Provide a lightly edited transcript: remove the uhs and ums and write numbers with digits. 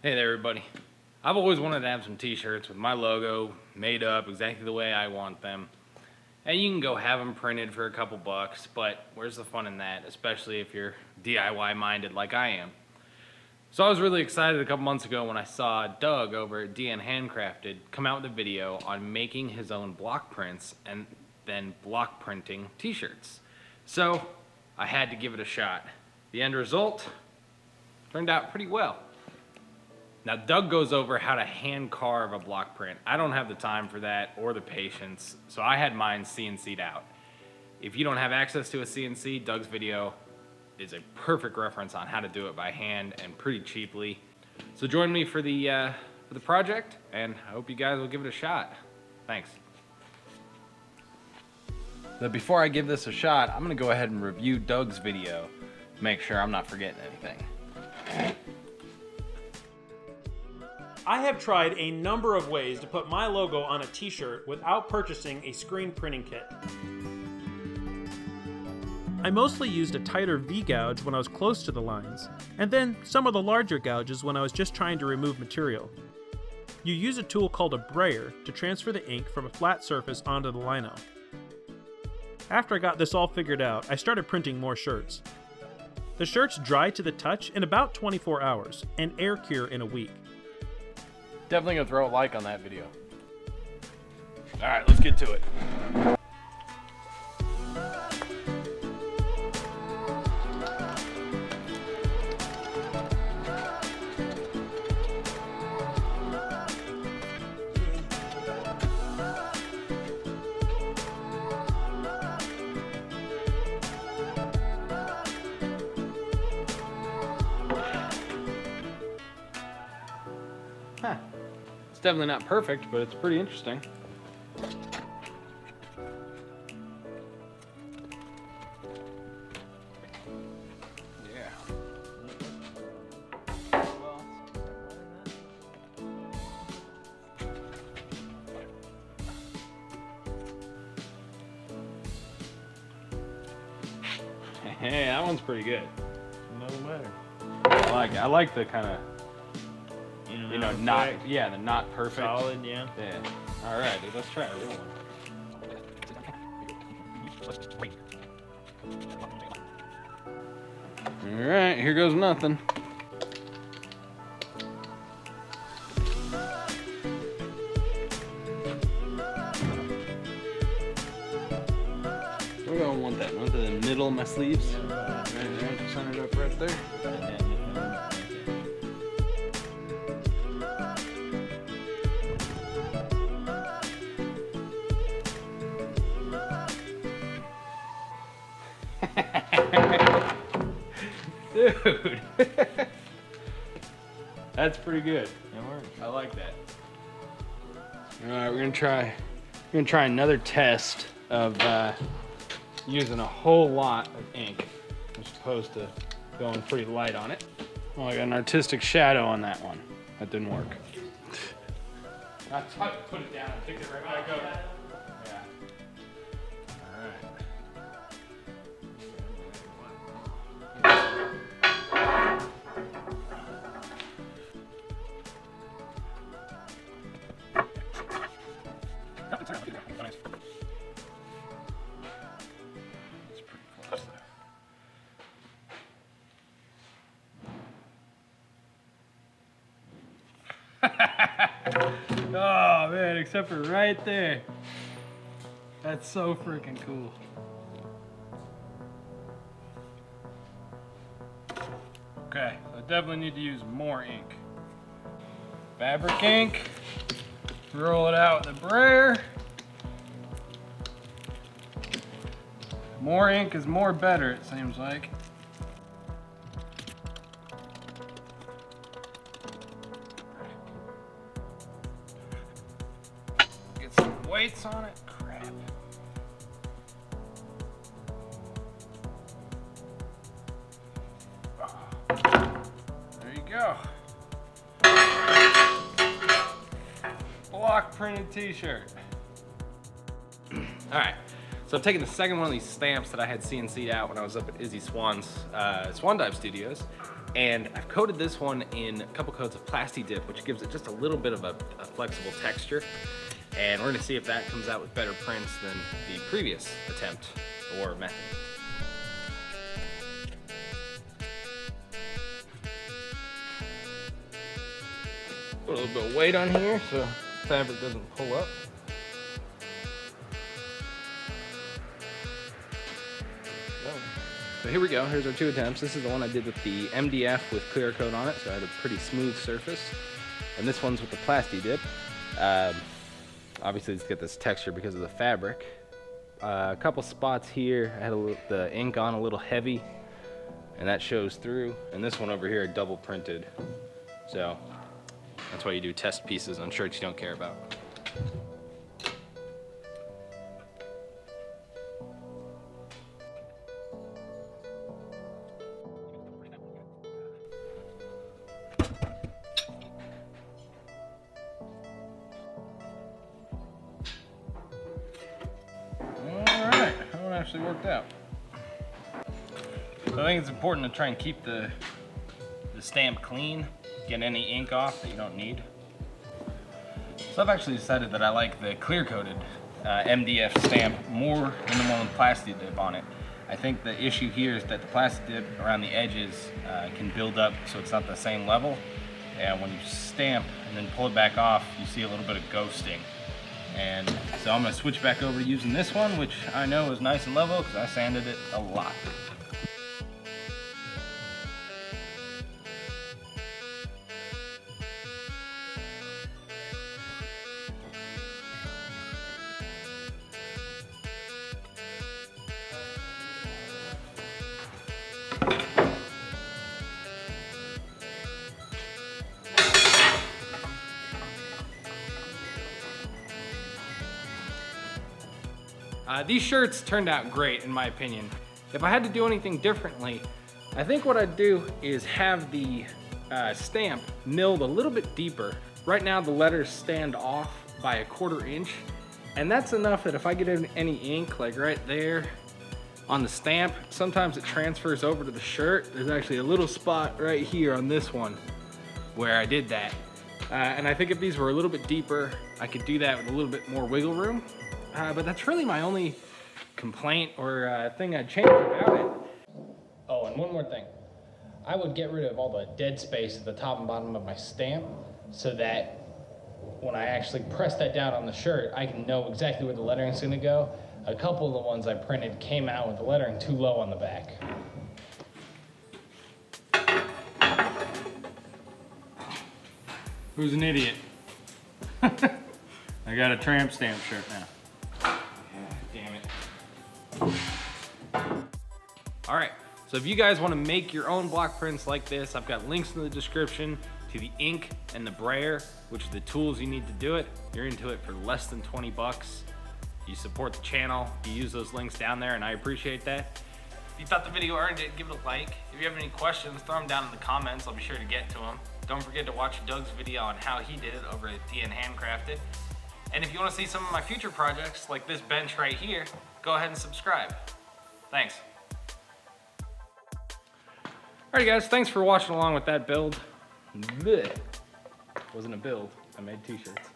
Hey there, everybody. I've always wanted to have some t-shirts with my logo made up exactly the way I want them. And you can go have them printed for a couple bucks, but where's the fun in that, especially if you're DIY minded like I am. So I was really excited a couple months ago when I saw Doug over at DN Handcrafted come out with a video on making his own block prints and then block printing t-shirts. So I had to give it a shot. The end result turned out pretty well. Now Doug goes over how to hand carve a block print. I don't have the time for that or the patience, so I had mine CNC'd out. If you don't have access to a CNC, Doug's video is a perfect reference on how to do it by hand and pretty cheaply. So join me for the project, and I hope you guys will give it a shot. Thanks. But before I give this a shot, I'm gonna go ahead and review Doug's video to make sure I'm not forgetting anything. I have tried a number of ways to put my logo on a t-shirt without purchasing a screen printing kit. I mostly used a tighter V-gouge when I was close to the lines, and then some of the larger gouges when I was just trying to remove material. You use a tool called a brayer to transfer the ink from a flat surface onto the lino. After I got this all figured out, I started printing more shirts. The shirts dry to the touch in about 24 hours, and air cure in a week. Definitely gonna throw a like on that video. All right, let's get to it. Huh. It's definitely not perfect, but it's pretty interesting. Yeah. Hey, that one's pretty good. No matter. I like it. I like the kind of, you know, not, yeah, the not perfect. Solid, yeah. Yeah. All right, dude, let's try a real one. All right, here goes nothing. We don't want that. Want the middle of my sleeves. Right, center it up right there. Dude, that's pretty good. It works. I like that. All right, we're gonna try another test of using a whole lot of ink as opposed to going pretty light on it. Oh, I got an artistic shadow on that one. That didn't work. I tried to put it down and pick it right back up. Yeah. All right. That's pretty close there. Oh man, except for right there. That's so freaking cool. Okay, so I definitely need to use more ink. Fabric ink. Roll it out with a brayer. More ink is more better, it seems like. Get some weights on it. Crap. There you go. Block printed t-shirt. All right, so I've taken the second one of these stamps that I had CNC'd out when I was up at Izzy Swan's Swan Dive Studios, And I've coated this one in a couple coats of Plasti Dip, which gives it just a little bit of a flexible texture. And we're gonna see if that comes out with better prints than the previous attempt or method. Put a little bit of weight on here so fabric doesn't pull up. So here we go, here's our 2 attempts. This is the one I did with the MDF with clear coat on it, so I had a pretty smooth surface. And this one's with the Plasti Dip. Obviously it's got this texture because of the fabric. A couple spots here, I had the ink on a little heavy, and that shows through. And this one over here, double printed. So that's why you do test pieces on shirts you don't care about. Alright, that one actually worked out. So I think it's important to try and keep the stamp clean, get any ink off that you don't need. So I've actually decided that I like the clear coated MDF stamp more than the one with Plasti Dip on it. I think the issue here is that the Plasti Dip around the edges can build up so it's not the same level. And when you stamp and then pull it back off, you see a little bit of ghosting. And so I'm gonna switch back over to using this one, which I know is nice and level because I sanded it a lot. These shirts turned out great in my opinion. If I had to do anything differently, I think what I'd do is have the stamp milled a little bit deeper. Right now the letters stand off by 1/4 inch, and that's enough that if I get any ink like right there on the stamp, sometimes it transfers over to the shirt. There's actually a little spot right here on this one where I did that. And I think if these were a little bit deeper, I could do that with a little bit more wiggle room. But that's really my only complaint or thing I'd change about it. Oh, and one more thing. I would get rid of all the dead space at the top and bottom of my stamp so that when I actually press that down on the shirt, I can know exactly where the lettering's gonna go. A couple of the ones I printed came out with the lettering too low on the back. Who's an idiot? I got a tramp stamp shirt now. Damn it. All right, so if you guys want to make your own block prints like this, I've got links in the description to the ink and the brayer, which are the tools you need to do it. You're into it for less than 20 bucks. You support the channel, you use those links down there, and I appreciate that. If you thought the video earned it, give it a like. If you have any questions, throw them down in the comments. I'll be sure to get to them. Don't forget to watch Doug's video on how he did it over at DN Handcrafted. And if you want to see some of my future projects, like this bench right here, go ahead and subscribe. Thanks. Alright guys, thanks for watching along with that build. Blech. Wasn't a build, I made t-shirts.